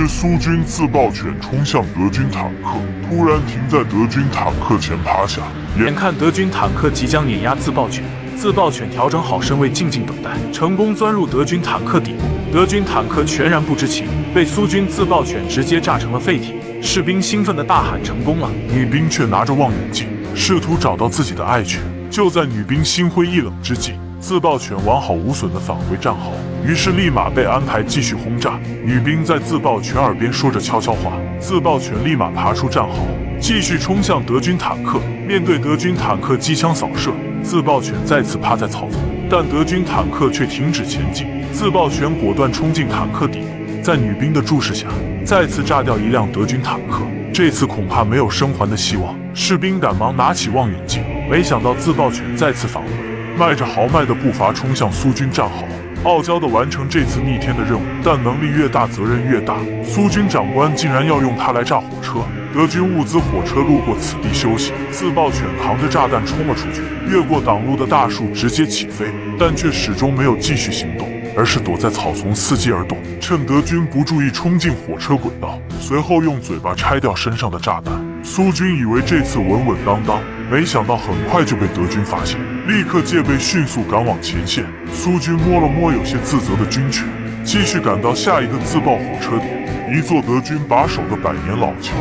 只苏军自爆犬冲向德军坦克，突然停在德军坦克前趴下，眼看德军坦克即将碾压自爆犬，自爆犬调整好身位，静静等待，成功钻入德军坦克底部。德军坦克全然不知情，被苏军自爆犬直接炸成了废铁。士兵兴奋地大喊：“成功了！”女兵却拿着望远镜，试图找到自己的爱犬。就在女兵心灰意冷之际，自爆犬完好无损地返回战壕，于是立马被安排继续轰炸。女兵在自爆犬耳边说着悄悄话，自爆犬立马爬出战壕，继续冲向德军坦克。面对德军坦克机枪扫射，自爆犬再次趴在草丛，但德军坦克却停止前进。自爆犬果断冲进坦克底部，在女兵的注视下，再次炸掉一辆德军坦克。这次恐怕没有生还的希望，士兵赶忙拿起望远镜，没想到自爆犬再次返回，迈着豪迈的步伐冲向苏军战壕，傲娇地完成这次逆天的任务。但能力越大，责任越大。苏军长官竟然要用它来炸火车。德军物资火车路过此地休息，自爆犬扛着炸弹冲了出去，越过挡路的大树直接起飞，但却始终没有继续行动，而是躲在草丛伺机而动，趁德军不注意冲进火车轨道，随后用嘴巴拆掉身上的炸弹。苏军以为这次稳稳当当，没想到很快就被德军发现，立刻戒备，迅速赶往前线。苏军摸了摸有些自责的军犬，继续赶到下一个自爆火车点，一座德军把守的百年老桥。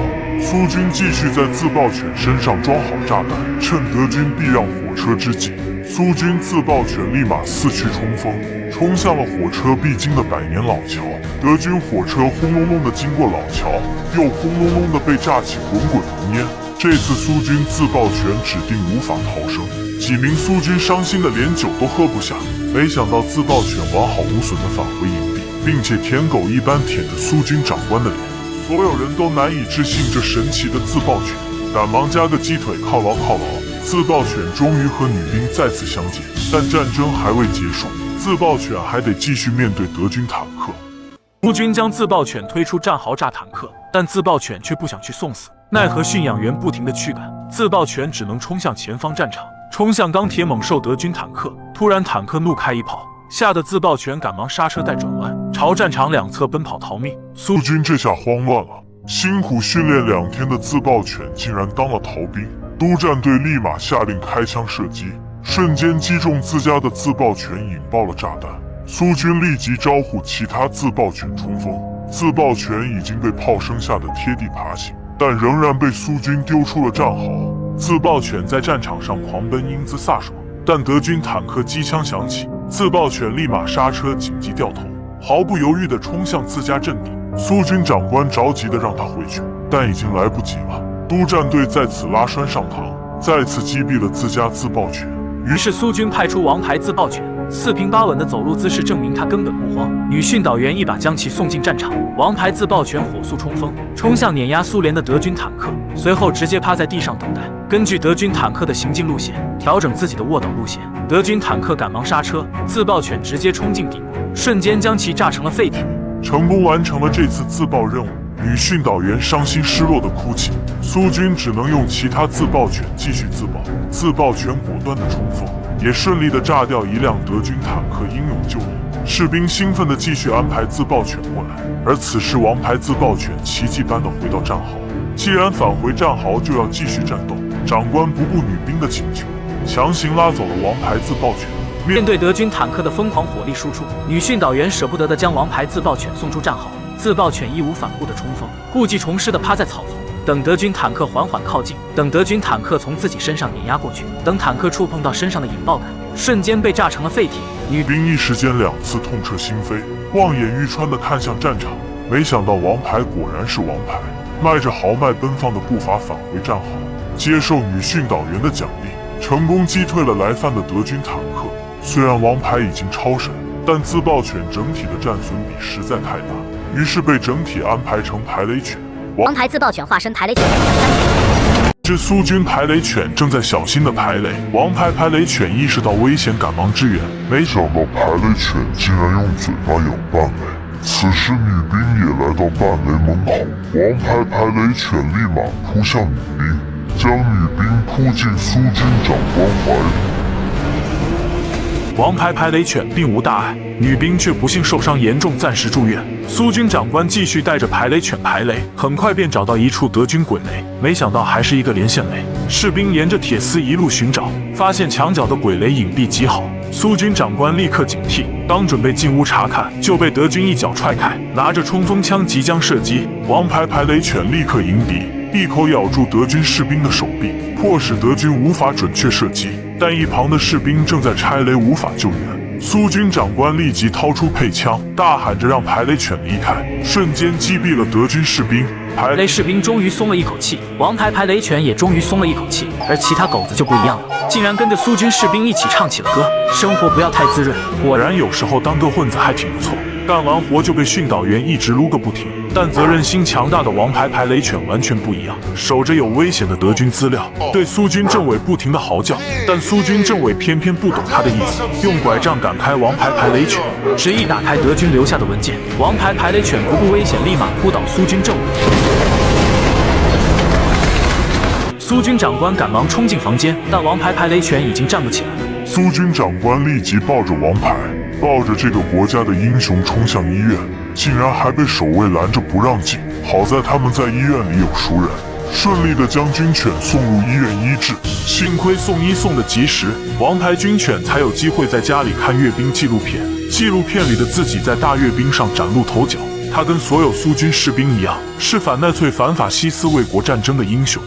苏军继续在自爆犬身上装好炸弹，趁德军避让火车之际，苏军自爆犬立马四驱冲锋，冲向了火车必经的百年老桥。德军火车轰隆隆地经过老桥，又轰隆隆地被炸起滚滚浓烟。这次苏军自爆犬指定无法逃生，几名苏军伤心的连酒都喝不下。没想到自爆犬完好无损地返回营地，并且舔狗一般舔着苏军长官的脸。所有人都难以置信这神奇的自爆犬，赶忙加个鸡腿犒劳犒劳。自爆犬终于和女兵再次相见，但战争还未结束，自爆犬还得继续面对德军坦克。苏军将自爆犬推出战壕炸坦克，但自爆犬却不想去送死，奈何驯养员不停地驱赶，自爆犬只能冲向前方战场，冲向钢铁猛兽德军坦克。突然坦克怒开一炮，吓得自爆犬赶忙刹车带转弯，朝战场两侧奔跑逃命。苏军这下慌乱了，辛苦训练2天的自爆犬竟然当了逃兵。督战队立马下令开枪射击，瞬间击中自家的自爆犬，引爆了炸弹。苏军立即招呼其他自爆犬冲锋，自爆犬已经被炮声吓得贴地爬行，但仍然被苏军丢出了战壕。自爆犬在战场上狂奔，英姿飒爽，但德军坦克机枪响起，自爆犬立马刹车，紧急掉头，毫不犹豫地冲向自家阵地。苏军长官着急地让他回去，但已经来不及了。督战队在此拉栓上膛，再次击毙了自家自爆犬。于是苏军派出王牌自爆犬，四平八稳的走路姿势证明他根本不慌。女训导员一把将其送进战场，王牌自爆犬火速冲锋，冲向碾压苏联的德军坦克，随后直接趴在地上等待，根据德军坦克的行进路线调整自己的卧倒路线。德军坦克赶忙刹车，自爆犬直接冲进底部，瞬间将其炸成了废铁，成功完成了这次自爆任务。女训导员伤心失落的哭泣，苏军只能用其他自爆犬继续自爆。自爆犬果断的冲锋，也顺利的炸掉一辆德军坦克，英勇就义。士兵兴奋的继续安排自爆犬过来，而此时王牌自爆犬奇迹般的回到战壕。既然返回战壕，就要继续战斗。长官不顾女兵的请求，强行拉走了王牌自爆犬。面对德军坦克的疯狂火力输出，女训导员舍不得的将王牌自爆犬送出战壕。自爆犬义无反顾的冲锋，故技重施的趴在草丛，等德军坦克缓缓靠近，等德军坦克从自己身上碾压过去，等坦克触碰到身上的引爆感，瞬间被炸成了废铁。女兵一时间2次痛彻心扉，望眼欲穿的看向战场，没想到王牌果然是王牌，迈着豪迈奔放的步伐返回战壕，接受女训导员的奖励，成功击退了来犯的德军坦克。虽然王牌已经超神，但自爆犬整体的战损比实在太大，于是被整体安排成排雷犬。王牌自爆犬化身排雷犬。这苏军排雷犬正在小心的排雷，王牌排雷犬意识到危险，赶忙支援。没想到排雷犬竟然用嘴巴咬伴雷。此时女兵也来到伴雷门口，王牌排雷犬立马扑向女兵，将女兵扑进苏军长官怀里。王牌排雷犬并无大碍，女兵却不幸受伤严重，暂时住院。苏军长官继续带着排雷犬排雷，很快便找到一处德军鬼雷，没想到还是一个连线雷。士兵沿着铁丝一路寻找，发现墙角的鬼雷隐蔽极好。苏军长官立刻警惕，刚准备进屋查看，就被德军一脚踹开，拿着冲锋枪即将射击。王牌排雷犬立刻迎敌，一口咬住德军士兵的手臂，迫使德军无法准确射击。但一旁的士兵正在拆雷，无法救援。苏军长官立即掏出配枪，大喊着让排雷犬离开，瞬间击毙了德军士兵。排雷士兵终于松了一口气，王牌排雷犬也终于松了一口气，而其他狗子就不一样了，竟然跟着苏军士兵一起唱起了歌。生活不要太滋润，果然有时候当个混子还挺不错。干完活就被训导员一直撸个不停，但责任心强大的王牌排雷犬完全不一样，守着有危险的德军资料，对苏军政委不停的嚎叫，但苏军政委偏偏不懂他的意思，用拐杖赶开王牌排雷犬，执意打开德军留下的文件。王牌排雷犬不顾危险，立马扑倒苏军政委。苏军长官赶忙冲进房间，但王牌排雷犬已经站不起来了。苏军长官立即抱着王牌，抱着这个国家的英雄冲向医院，竟然还被守卫拦着不让进。好在他们在医院里有熟人，顺利的将军犬送入医院医治。幸亏送医送得及时，王牌军犬才有机会在家里看阅兵纪录片。纪录片里的自己在大阅兵上崭露头角，他跟所有苏军士兵一样，是反纳粹、反法西斯卫国战争的英雄。